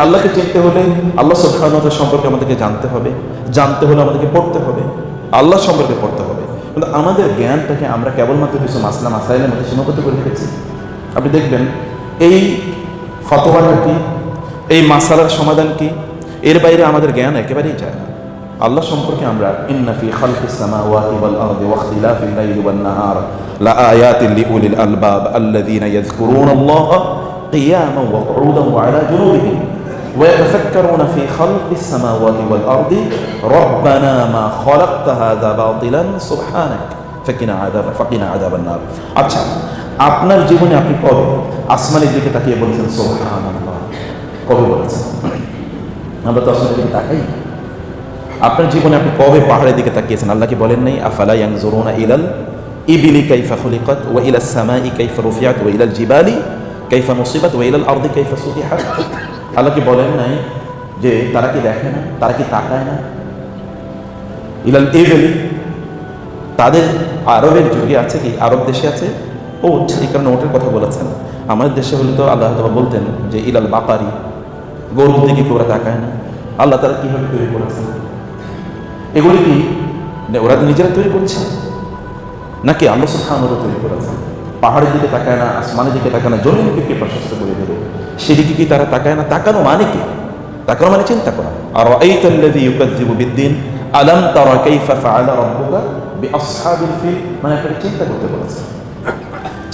আল্লাহকে চিনতে হলে আল্লাহ সুবহানাহু ওয়া তাআলা সম্পর্কে আমাদেরকে জানতে হবে, জানতে হলে আমাদেরকে পড়তে হবে, আল্লাহ সম্পর্কে পড়তে হবে। কিন্তু আমাদের জ্ঞানটাকে আমরা কেবলমাত্র কিছু মাসলা মাসাইলের মধ্যে সীমাবদ্ধ করে রেখেছি। আপনি দেখবেন এই ফতোয়াটা কি, এই মাসালার সমাধান কি, এর বাইরে আমাদের জ্ঞান একেবারেই যায় না। আল্লাহ সম্পর্কে আমরা ইন্না ফি খালকিস সামাওয়াতি ওয়াল আরদি ওয়া ইখতিলাফিল লাইলি ওয়ান নাহার লাআয়াতিন লিউলিল আলবাব আল্লাযীনা ইয়াযকুরুনাল্লাহা কিয়ামান ওয়া কুউদান ওয়া আলা জুনুবিহিম ويتفكرون في خلق السماوات والأرض ربنا ما خلقت هذا باطلا سبحانك فقنا عذاب النار। আচ্ছা, আপনার জীবনে আপনি কবে আসমানের দিকে তাকিয়ে বলেছেন সুবহানাল্লাহ? কবে বলেছেন? আমরা তো আসমানের দিকে তাকাই না। আপনার জীবনে আপনি কবে পাহাড়ের দিকে তাকিয়েছেন? আল্লাহ কি বলেন নাই আফালা ইয়ানজুরুনা ইলাল ইবিলি কাইফা খুলিকাত ওয়া ইলাস সামাই কাইফা রুফিআত ওয়া ইলাল জিবালি কাইফা নুসিবাত ওয়া ইলাল আরদি কাইফা সুতিহাত? আল্লাহ কি বলেন নাই যে তারা কি দেখে না, তারা কি তাকায় না? ইলাল ইবিলি, তাদের আরবের যুগে আছে কি, আরব দেশে আছে ওট, এই কারণে ওটের কথা বলেছেন। আমাদের দেশে হলে তো আল্লাহ বলতেন যে ইলাল বাকারি, গরুর দিকে কি ওরা তাকায় না? আল্লাহ তারা কিভাবে তৈরি করেছেন? এগুলি কি ওরা নিজেরা তৈরি করছে নাকি আল্লাহ সুবহানাহু ওয়া তাআলা তৈরি করেছেন? পাহাড়ের দিকে তাকায় না, আসমানের দিকে তাকায় না, জমিনকে কে প্রশস্ত করে দেবে সেদিকে কি তারা তাকায় না? তাকানো মানে কি? তাকানো মানে চিন্তা করা। আর আরাআইতাল্লাযী ইউকাযযিবু বিদ্দীন আলাম তারা কাইফা ফাআলা রাব্বুকা বিআসহাবিল ফিল, মানে আপনি চিন্তা করতে বলেছে।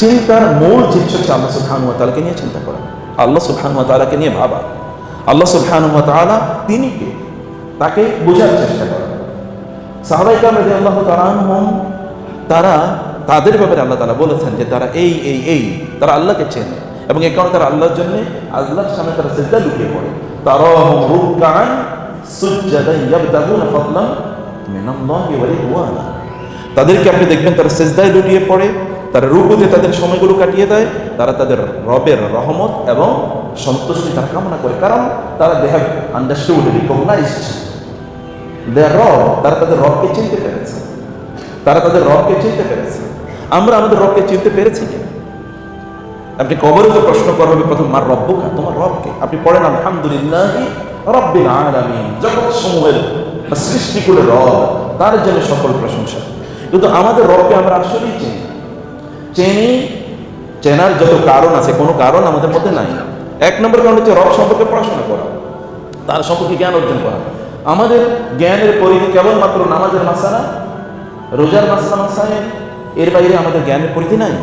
চিন্তার মূল জিনিস হচ্ছে আল্লাহ সুবহানাহু ওয়া তাআলাকে নিয়ে চিন্তা করা, আল্লাহ সুবহানাহু ওয়া তাআলাকে নিয়ে ভাবা, আল্লাহ সুবহানাহু ওয়া তাআলা তিনি কে তাকে বোঝার চেষ্টা করা। সাহাবায়ে কেরাম রাদিয়াল্লাহু তাআলা আনহুম তারা তাদের ব্যাপারে আল্লাহ তাআলা বলেছেন যে তারা এই তারা আল্লাহকে চেনে এবং এই কারণে তারা আল্লাহর জন্য আল্লাহর সামনে তারা সিজদা লুটিয়ে পড়ে। তারাহুম রুকআন সুজদান ইয়াবতাগুনা ফাদলান মিনাল্লাহি ওয়া রিদওয়ানা, তাদেরকে আপনি দেখবেন তারা সিজদায় লুটিয়ে পড়ে, তারা রুকুতে তাদের সময়গুলো কাটিয়ে দেয়, তারা তাদের রবের রহমত এবং সন্তুষ্টি তারা কামনা করে, কারণ তারা দে হ্যাভ আন্ডারস্টুড, রিকগনাইজড দেয়ার রব, তারা তাদের রবকে চিনতে পেরেছে, তারা তাদের রবকে চিনতে পেরেছে। আমরা আমাদের রবকে চিনতে পেরেছি কি? আপনি কবরে তো প্রশ্ন করা হবে প্রথম, মার রব্বুকা, তোমার রবকে? আপনি পড়েন আলহামদুলিল্লাহি রাব্বিল আলামিন, জগৎ সমূহের সৃষ্টি করে রব, তার জন্য সকল প্রশংসা। কিন্তু আমাদের রবকে আমরা আসলেই চিনি? চেনার যত কারণ আছে, কোনো কারণ আমাদের মধ্যে নাই। এক নম্বর কারণ হচ্ছে রব সম্পর্কে পড়াশোনা করা, তার সম্পর্কে জ্ঞান অর্জন করা। আমাদের জ্ঞানের পরিধি কেবলমাত্র নামাজের মাসালা, রোজার মাসলা মাসাইল, এর বাইরে আমাদের জ্ঞানের পরিধি নাই।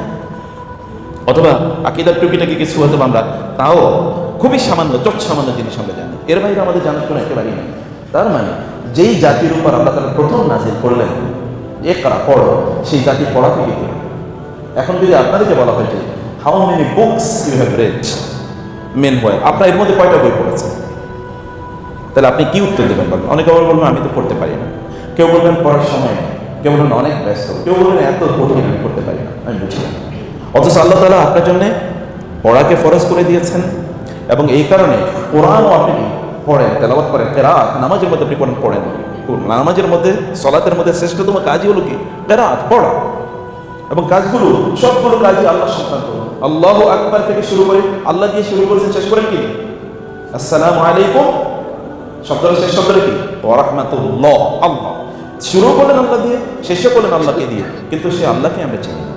অথবা আকীদার টুকিটাকি কিছু হয়তো আমরা তাও খুবই সামান্য সামান্য জিনিস আমরা জানি, এর বাইরে আমাদের জানার কোনো একেবারেই নাই। তার মানে যেই জাতির উপর আল্লাহ তাআলা প্রথম নাযিল করলেন ইকরা, পড়ো, সেই জাতি পড়া থেকে গেল। এখন যদি আপনাদেরকে বলা হয় যে how many books you have read, মেন ওয়ার, আপনার এর মধ্যে কয়টা বই পড়েছেন? তাহলে আপনি কি উত্তর দেবেন? অনেকে আবার বলবেন আমি তো পড়তে পারি না, কেউ বলবেন পড়ার সময় নেই, কেউ বলবেন অনেক ব্যস্ত, কেউ বলবেন এত কঠিন আমি করতে পারি না। আমি বুঝি না। অথচ আল্লাহ তাআলা আপনার জন্য পড়াকে ফরজ করে দিয়েছেন এবং এই কারণে কোরআনও আপনি পড়েন, তেলাওয়াত করেন, কিরাআত, নামাজের মধ্যে আপনি কোরআন পড়েন। নামাজের মধ্যে, সলাতের মধ্যে শ্রেষ্ঠতম কাজই হলো কি? কিরাআত, পড়া। এবং কাজগুলো সবগুলো কাজই আল্লাহ সংক্রান্ত। আল্লাহু আকবার থেকে শুরু করে আল্লাহ দিয়ে শুরু করেছেন, শেষ করেন কি? আসসালামু আলাইকুম, শব্দটা শেষ শব্দটা কি? ওয়া রাহমাতুল্লাহ, আল্লাহ। শুরু করলেন আল্লাহ দিয়ে, শেষও করলেন আল্লাহকে দিয়ে, কিন্তু সে আল্লাহকে আমরা চিনি না।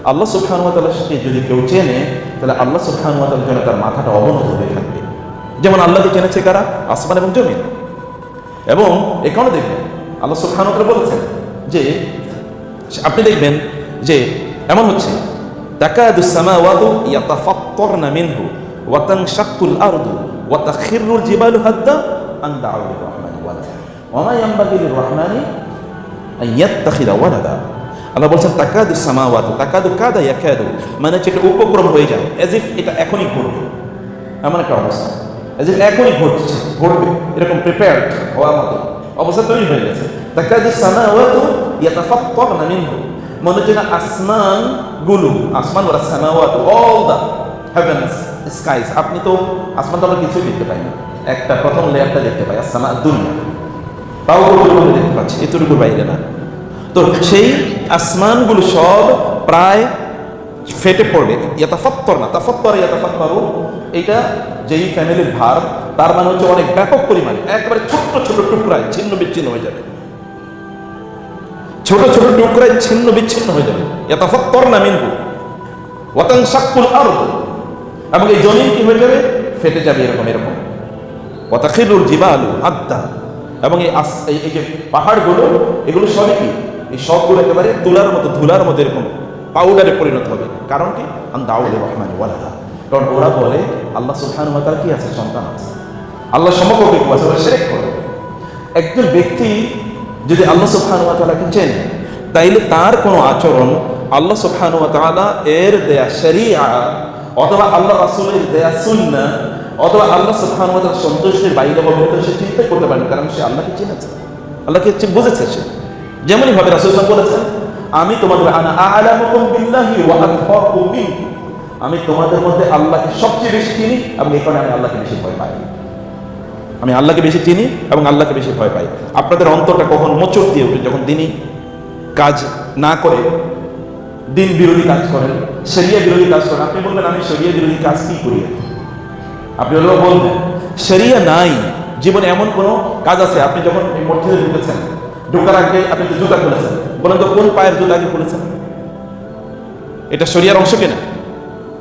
আল্লাহ সুবহানাহু ওয়া তাআলার সাথে যদি কেউ চেনে, তাহলে আল্লাহ সুবহানাহু ওয়া তাআলার জন্য তার মাথাটা অবনত হয়ে থাকবে। যেমন আল্লাহকে চেনেছে কারা? আসমান এবং জমিন। এবং এ কারণে দেখবেন আল্লাহ সুবহানাহু ওয়া তাআলা বলেছেন যে আপনি দেখবেন যে এমন হচ্ছে তাকাদুস সামাওয়াতু ইয়াতাফাত্তারনা মিনহু ওয়া তানশাক্কুল আরদু ওয়া তাখিরুল জিবালু হাদ্দা আন দা'উ লির-রাহমানি ওয়ালাদা ওয়া মা ইয়ানবাগি লির-রাহমানি আন ইয়াত্তাখিযা ওয়ালাদা। আল্লাহ বলছেন তাকাদুস সামাওয়াতু, তাকাদু কাদা ইয়াকাদু, মানে যেটা উপক্রম হয়ে যায়, এজ ইফ এটা এখনই ঘটবে, এমন একটা অবস্থা, এজ ইফ এখনই ঘটবে, এরকম প্রিপেয়ার্ড হওয়ার মতো অবস্থা তৈরি হয়ে গেছে। তাকাদুস সামাওয়াতু ইয়াতাফাত্তারনা মিনহু, মনে হচ্ছে না আসমানগুলো, আসমান ওরা সামাওয়াতু, অল দ্য হেভেন্স স্কাইস, আপনি তো আসমান তো আমরা কিছুই দেখতে পাই না, একটা প্রথম লেয়ারটা দেখতে পাই, আসসামা দুনিয়া, তাও দেখতে পাচ্ছি, এতটুকুর বাইরে না। তো সেই আসমানগুলো সব প্রায় ফেটে পড়বে। ইয়াতাফাত্তর না, তাফাত্তর ইয়াতাফাত্তরু, এইটা যেই ফ্যামিলির ভার, তার মানে হচ্ছে অনেক ব্যাপক পরিমাণে, একবারে ছোট্ট ছোট টুকরায় ছিন্ন বিচ্ছিন্ন হয়ে যাবে, ছোট ছোট টুকরায় ছিন্ন বিচ্ছিন্ন হয়ে যাবে। ইয়াতাফাত্তরনা মিনহু ওয়া তানশাক্কুল আরদ, এবং এই জমিন কি হয়ে যাবে, ফেটে যাবে, এরকম এরকম। ওয়া তাখিরুল জিবালু হাদ্দা, এবং এই যে পাহাড়গুলো, এগুলো সবই কি, এই সবগুলো একেবারে তুলার মতো, ধুলার মতো এরকম পাউডারে পরিণত হবে। কারণ কি, আন দাউ লিররহমানি ওয়ালাদা, কারণ ওরা বলে আল্লাহ সুবহানাহু ওয়া তাআলা কি আছে, সন্তান আছে, আল্লাহ সমকক্ষ আছে, ওরা শিরক করে। একজন ব্যক্তি যদি আল্লাহ সুবহানাহু ওয়া তাআলাকে চেনে, তাইলে তার কোনো আচরণ আল্লাহ সুবহানাহু ওয়া তাআলা এর দেয়া শরিয়া অথবা আল্লাহ রাসূলের দেয়া সুন্নাহ অথবা আল্লাহ সুবহানাহু ওয়া তাআলার সন্তুষ্টির বাইরে বা ভিতরে সে চিন্তাই করতে পারে না, কারণ সে আল্লাহকে চিনেছে, আল্লাহকে বুঝেছে সে। যেমনই ভাবে রাসূল সাল্লাল্লাহু আলাইহি ওয়াসাল্লাম বলেছেন, আমি তোমাদের আনা আ'লামুকুম বিল্লাহি ওয়া আতকাকুম মিনহু, আমি তোমাদের মধ্যে আল্লাহকে সবচেয়ে বেশি চিনি এবং এই কারণে আমি আল্লাহকে বেশি ভয় পাই। আমি আল্লাহকে বেশি চিনি এবং আল্লাহকে বেশি ভয় পাই। আপনাদের অন্তরটা কখন মোচড় দিয়ে ওঠে যখন দিনই কাজ না করে, দিন বিরোধী কাজ করেন, শরিয়া বিরোধী কাজ করেন। আপনি বলবেন আমি শরিয়া বিরোধী কাজ কি করি, আপনি হলো বলবেন শরিয়া নাই জীবনে। এমন কোনো কাজ আছে, আপনি যখন এই মসজিদে ঢুকেছেন, ঢোকার আগে আপনি তো জুতা খুলেছেন, বলেন তো কোন পায়ের জুতা আগে খুলেছেন? এটা শরিয়ার অংশ কিনা?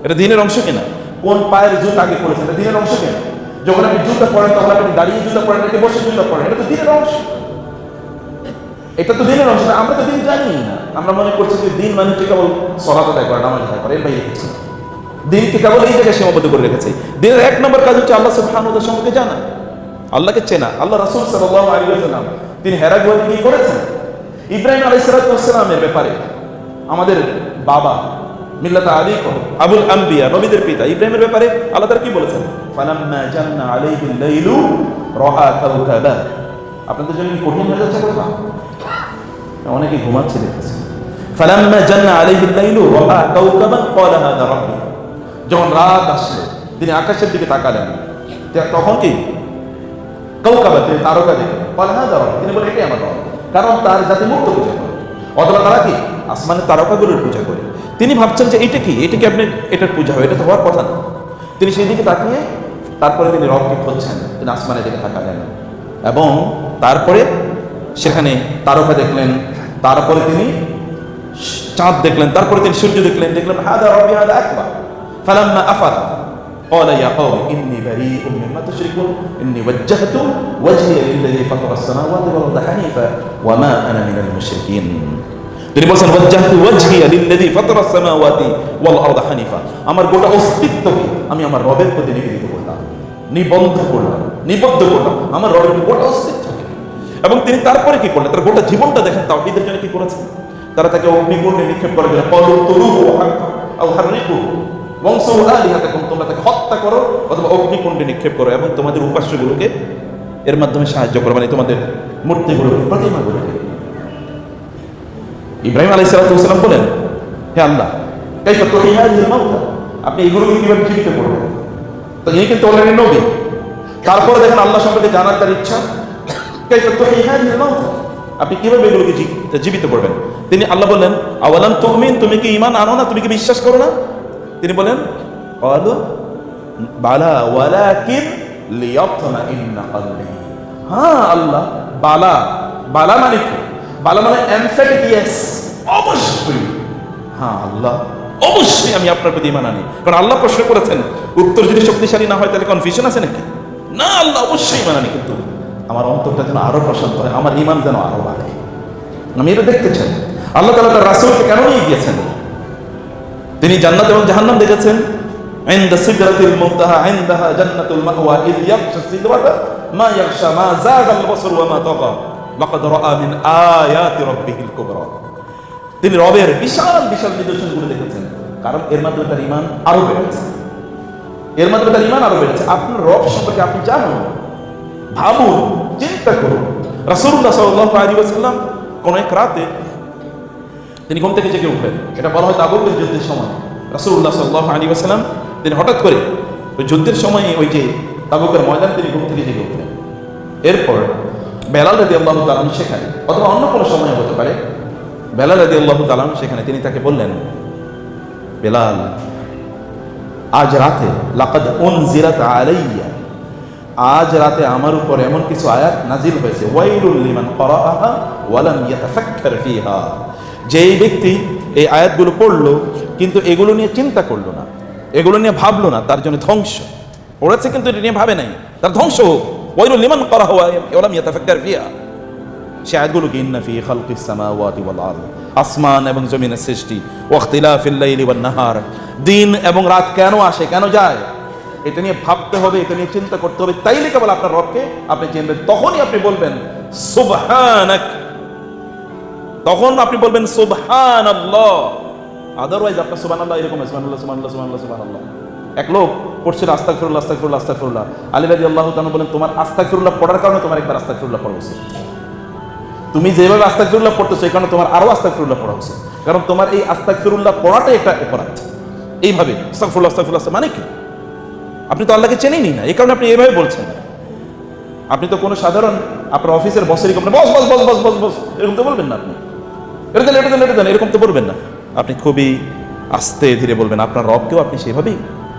এটা দিনের অংশ কিনা? কোন পায়ের জুতা আগে খুলেছেন? এটা দিনের অংশ কিনা? যখন আপনি জুতা পরেন তখন আপনি দাঁড়িয়ে জুতা পরেন নাকি বসে জুতা পরেন? এটা তো দিনের অংশ, এটা তো দিনের অংশ। আমরা তো দিন জানি না, আমরা মনে করছি যে দিন মানে কি কেবল সালাত আদায় করা, নামাজ আদায় করা, এর বাইরে কিছু না। দিনকে কেবল এই জায়গায় সীমাবদ্ধ করে রেখেছে। দিনের এক নম্বর কাজ হচ্ছে আল্লাহ সুবহানাহু ওয়া তাআলা সম্পর্কে জানা, আল্লাহকে চেনা। আল্লাহ রাসূল সাল্লাল্লাহু আলাইহি ওয়াসাল্লাম তিনি হেরা গুহাতে কি করেছেন? ইব্রাহিম আলাইহিস সালামের ব্যাপারে, আমাদের বাবা মিল্লাত আবিকুম আবুল আম্বিয়া, নবীদের পিতা ইব্রাহিমের ব্যাপারে আল্লাহ তাআলা কি বলেছেন? ফালাম্মা জান্না আলাইহিল লাইলু রাআ কাওকাবা। আপনাদের জন্য কি কঠিন হয়ে যাচ্ছে কথা? অনেকে ঘুমাচ্ছে দেখতেছেন। ফালাম্মা জান্না আলাইহিল লাইলু রাআ কাওকাবান ক্বালা হাযা রাব্বি, যখন রাত আসলো তিনি আকাশের দিকে তাকালেন, তখন কি কাওকাবা, তিনি তারকা দেখে ক্বালা হাযা রাব্বি, তিনি বলেন এটাই আমার রব। কারণ তার জাতি মুক্ত পূজা করে, অথবা তারা কি আসমানের তারকাগুলোর পূজা করে। তিনি ভাবছেন যে এটা কি আপনি এটার পূজা হয়, এটা তো হওয়ার কথা না। তিনি সেই দিকে তাকিয়ে তারপরে তিনি রবকে খুঁজছেন, তিনি আসমানের দিকে তাকালেন এবং তারপরে সেখানে তারকা দেখলেন, তারপরে তিনি চাঁদ দেখলেন, তারপরে তিনি সূর্য দেখলেন, হাদা রব্বি হাদা আকবার। ফালাম্মা আফারা قال يا قوم إني بريء مما تشركون إني وجهت وجهي للذي فطر السماوات والأرض حنيفا وما أنا من المشركين। তিনি বলেন ওয়াজহাতু ওয়াজহিয়া লিল্লাযী ফাতারা আস-সামাওয়াতি ওয়াল আরদা হানিফা, আমার গোটা অস্তিত্বকে আমি আমার রবের প্রতি নিবেদিত করলাম, নিবদ্ধ করলাম আমার রবের গোটা অস্তিত্বকে। এবং তিনি তারপরে কি করলেন? তার গোটা জীবনটা দেখেন তাওহীদের জন্য কি করেছেন। তারা তাকে অগ্নিকুণ্ডে নিক্ষেপ করে দিলেন, ক্বালু তুরুহু আও হাররিকুহু ওয়ানসুরু আলিহাতাকুম, তোমরা তাকে হত্যা করো অথবা অগ্নিকুণ্ডে নিক্ষেপ করো এবং তোমাদের উপাস্যগুলোকে এর মাধ্যমে সাহায্য করো, মানে তোমাদের মূর্তিগুলোকে, প্রতিমাগুলোকে। ইব্রাহিম আলাইহিস সালাম বলেন, হে আল্লাহ, কাইফা তুহয়ি হাযিহিল মাউতা, আপনি এগুলোকে কিভাবে জীবিত করবেন? তো ইনি কিন্তু অলরেডি নবী। তারপরে দেখেন আল্লাহ সম্পর্কে জানার তার ইচ্ছা, কাইফা তুহয়ি হাযিহিল মাউতা, আপনি কিভাবে এগুলোকে জীবিত করবেন? তিনি আল্লাহ বললেন, আওয়ালাম তুমিন, তুমি কি ঈমান আনো না, তুমি কি বিশ্বাস করো না? তিনি বলেন, ক্বালু বালা ওয়ালাকিন লিয়াতমাইন্না কলবি। হ্যাঁ আল্লাহ, বালা মানে কি? বালা মানে এমফ্যাটিক ইয়েস, অবশ্যই। হ্যাঁ আল্লাহ, অবশ্যই আমি আপনার প্রতি ঈমান আনি। কারণ আল্লাহ প্রশ্ন করেছেন, উত্তর যদি শক্তিশালী না হয় তাহলে কনফিউশন আছে নাকি? না, আল্লাহ অবশ্যই ঈমান আনি, কিন্তু আমার অন্তরটা যেন আরো প্রশান্ত হয়, আমার ঈমান যেন আরো বাড়ে। আমি এটা দেখতে চাই। আল্লাহ তাআলা তার রাসূলকে কেন নিয়ে গিয়েছেন? তিনি জান্নাত এবং জাহান্নাম দেখেছেন। ইনদা সিদরাতিল মুনতাহা ইনদাহা জান্নাতুল মাওয়া ইয ইয়াগশা সিদরাতা মা ইয়াগশা মা যাগাল বাসর ওয়া মা তাগা লাকাদ রাআ মিন আয়াতি রাব্বিহিল কুবরা। তিনি রবের বিশাল বিশাল নিদর্শনগুলো দেখেছেন, কারণ এর মাধ্যমে তার ঈমান আরো বেড়েছে, আপনার রব সম্পর্কে আপনি জানুন, ভাবুন, চিন্তা করুন। রাসূলুল্লাহ সাল্লাল্লাহু আলাইহি ওয়াসাল্লাম কোন এক রাতে তিনি ঘুম থেকে জেগে উঠলেন। এটা বলা হয় তাবুকের যুদ্ধের সময়। রাসূলুল্লাহ সাল্লাল্লাহু আলাইহি ওয়াসাল্লাম তিনি হঠাৎ করে ওই যুদ্ধের সময়, ওই যে তাবুকের ময়দান, তিনি ঘুম থেকে জেগে উঠলেন। এরপর বেলাল রাদিয়াল্লাহু তাআলা সেখানে, অথবা অন্য কোনো সময় হতে পারে, বেলাল রাদিয়াল্লাহু তাআলা সেখানে, তিনি তাকে বললেন, বেলাল, আজ রাতে লাকাদ উনজিলাত আলাইয়া, আজ রাতে আমার উপর এমন কিছু আয়াত নাজিল হয়েছে, ওয়াইলুল লিমান ক্বারাআহা ওয়া লাম ইয়াতাফাক্কার ফিহা, যেই ব্যক্তি এই আয়াতগুলো পড়লো কিন্তু এগুলো নিয়ে চিন্তা করলো না, এগুলো নিয়ে ভাবলো না, তার জন্য ধ্বংস। পড়েছে কিন্তু এটা নিয়ে ভাবে নাই, তার ধ্বংস হোক। ওয়াইলুল লিমান ক্বারাআহা ওয়া লাম ইয়াতাফাক্কার ফিহা, সে আয়াতগুলো কি ইন্না ফি খালকিস সামাওয়াতি ওয়াল আরদ, আসমান এবং জমিনের সৃষ্টি, ওয়া ইখতিলাফিল লাইলি ওয়ান নাহার, দিন এবং রাত কেন আসে কেন যায়, এটা নিয়ে ভাবতে হবে, এটা নিয়ে চিন্তা করতে হবে। তাইলে কেবল আপনার রবকে আপনি চিনবেন, তখনই আপনি বলবেন সুবহানাক, তখন আপনি বলবেন সুবহানাল্লাহ। আদারওয়াইজ আপনার সুবহানাল্লাহ এরকম সুবহানাল্লাহ সুবহানাল্লাহ সুবহানাল্লাহ সুবহানাল্লাহ। এক লোক পড়ছিল আস্তাগফিরুল্লাহ আস্তাগফিরুল্লাহ আস্তাগফিরুল্লাহ, আলী রাদিয়াল্লাহু তাআলা বলেন তোমার আস্তাগফিরুল্লাহ পড়ার কারণে তোমার একবার আস্তাগফিরুল্লাহ পড়া উচিত। তুমি যেভাবে আস্তাগফিরুল্লাহ পড়তেছো এই কারণে তোমার আরো আস্তাগফিরুল্লাহ পড়া উচিত, কারণ তোমার এই আস্তাগফিরুল্লাহ পড়াটাই একটা অপরাধ। এইভাবে আস্তাগফিরুল্লাহ আস্তাগফিরুল্লাহ মানে কি? আপনি তো আল্লাহকে চেনেনই না, এই কারণে আপনি এইভাবে বলছেন। আপনি তো কোনো সাধারণ আপনার অফিসের বসেরই বস বস বস বস বস বস এরকম তো বলবেন না, আপনি এটা দেন এটা দেন এটা দেন এরকম তো বলবেন না। আপনি খুবই আস্তে ধীরে বলবেন। আপনার রবকেও আপনি সেভাবেই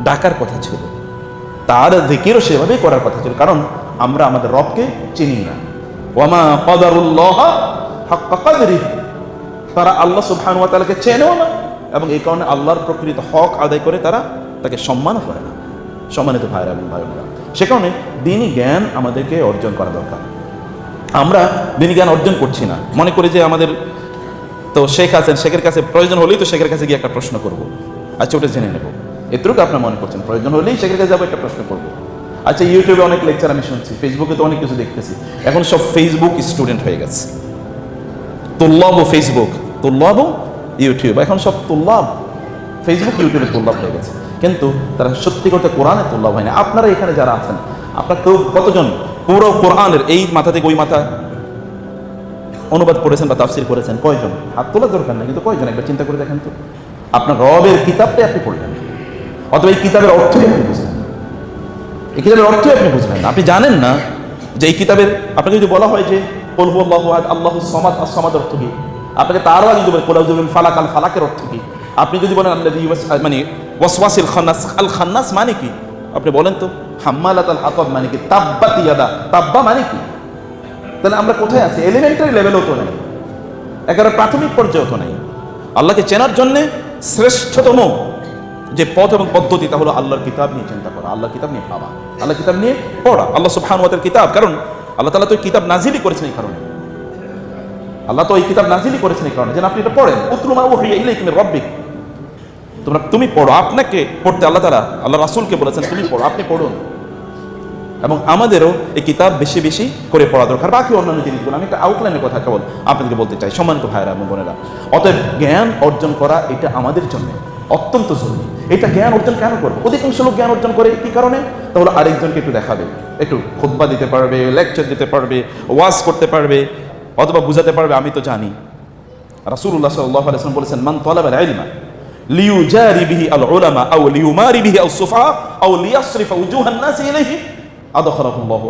ডাকার কথা ছিল, তার যিকিরও সেভাবেই করার কথা ছিল, কারণ আমরা আমাদের রবকে চিনি না। ওয়ামা কদারুল্লাহ হাক্কা কদরিহি, তারা আল্লাহ সুবহানাহু ওয়া তাআলাকে চেনেও না এবং এই কারণে আল্লাহর প্রকৃত হক আদায় করে তারা তাকে সম্মান করে না। সম্মানিত ভাইরা এবং ভাইরা, সে কারণে দ্বীনি জ্ঞান আমাদেরকে অর্জন করা দরকার। আমরা দ্বীনি জ্ঞান অর্জন করছি না, মনে করি যে আমাদের তো শেখ আছেন, শেখের কাছে প্রয়োজন হলেই তো শেখের কাছে গিয়ে একটা প্রশ্ন করব, আচ্ছা ওটা জেনে নেব, এটুকু আপনার মনে করছেন। প্রয়োজন হলেই শেখের কাছে যাবো, একটা প্রশ্ন করবো। আচ্ছা ইউটিউবে অনেক লেকচার আমি শুনছি, ফেসবুকে তো অনেক কিছু দেখতেছি, এখন সব ফেসবুক স্টুডেন্ট হয়ে গেছে। তুল্লাব ফেসবুক, তুল্লাব ইউটিউব, এখন সব তুল্লাব ফেসবুক ইউটিউবে তুল্লাব হয়ে গেছে, কিন্তু তারা সত্যি করতে কোরআনে তুল্লাব হয় না। আপনারা এখানে যারা আছেন, আপনার কেউ কতজন পুরো কোরআনের এই মাথা থেকে ওই মাথা অনুবাদ করেছেন বা তাফসির করেছেন? কয়জন? হাত তোলার দরকার নেই, কিন্তু কয়জন একবার চিন্তা করে দেখেন তো। আপনার রবের কিতাবটাই আপনি পড়লেন, অথবা এই কিতাবের অর্থই আপনি বুঝলেন, এই কিতাবের অর্থই আপনি বুঝলেন না, আপনি জানেন না যে এই কিতাবের, আপনাকে যদি বলা হয় যে কুল হুয়াল্লাহু আহাদ আল্লাহুস সামাদ, আস-সামাদ অর্থ কি, আপনাকে তারও আগে যদি বলেন কুল আউযু বিল ফালাক, আল ফালাকের অর্থ কি, আপনি যদি বলেন আল্লাযী মানে ওয়াসওয়াসিল খান্নাস, আল খান্নাস মানে কি, আপনি বলেন তো। হাম্মালাতাল হাতাব মানে কি, তাব্বাত ইয়াদা, তাব্বা মানে কি? তাহলে আমরা কোথায় আছি? এলিমেন্টারি লেভেলও তো নেই, একেবারে প্রাথমিক পর্যায়েও তো নেই। আল্লাহকে চেনার জন্যে শ্রেষ্ঠতম যে পথ এবং পদ্ধতি তা হলো আল্লাহর কিতাব নিয়ে চিন্তা করা, আল্লাহর কিতাব নিয়ে ভাবা, আল্লাহর কিতাব নিয়ে পড়া, আল্লাহ সুবহানাহু ওয়া তাআলার কিতাব। কারণ আল্লাহ তাআলা তো এই কিতাব নাজিলই করেছেন এই কারণে, আল্লাহ তো এই কিতাব নাজিলই করেছেন এই কারণে যেন আপনি এটা পড়েন। উতলু মা উহিয়া ইলাইকা মির রাব্বিক, তুমি পড়ো, আপনাকে পড়তে আল্লাহ তাআলা আল্লাহ রাসূলকে বলেছেন তুমি পড়ো, আপনি পড়ুন। এবং আমাদেরও এই কিতাব বেশি বেশি করে পড়া দরকার। বাকি অন্যান্য জিনিসগুলো আমি একটা আউটলাইনের কথা কেবল আপনাদেরকে বলতে চাই, সম্মানিত ভাইরা এবং বোনেরা। অতএব জ্ঞান অর্জন করা এটা আমাদের জন্য অত্যন্ত জরুরি। এটা জ্ঞান অর্জন কেন করবো? অধিকাংশ লোক জ্ঞান অর্জন করে কি কারণে? তাহলে আরেকজনকে একটু দেখাবে, একটু খুতবা দিতে পারবে, লেকচার দিতে পারবে, ওয়াজ করতে পারবে, অথবা বুঝাতে পারবে আমি তো জানি। রাসূলুল্লাহ সাল্লাল্লাহু আলাইহি ওয়াসাল্লাম বলেছেন মান তালাবাল ইলমা লিইউজারি বিহি আল উলামা আও লিউমারি বিহি আস সুফাহা আও লিয়াসরিফা উজুহান নাস ইলাইহি আদখালাহুল্লাহু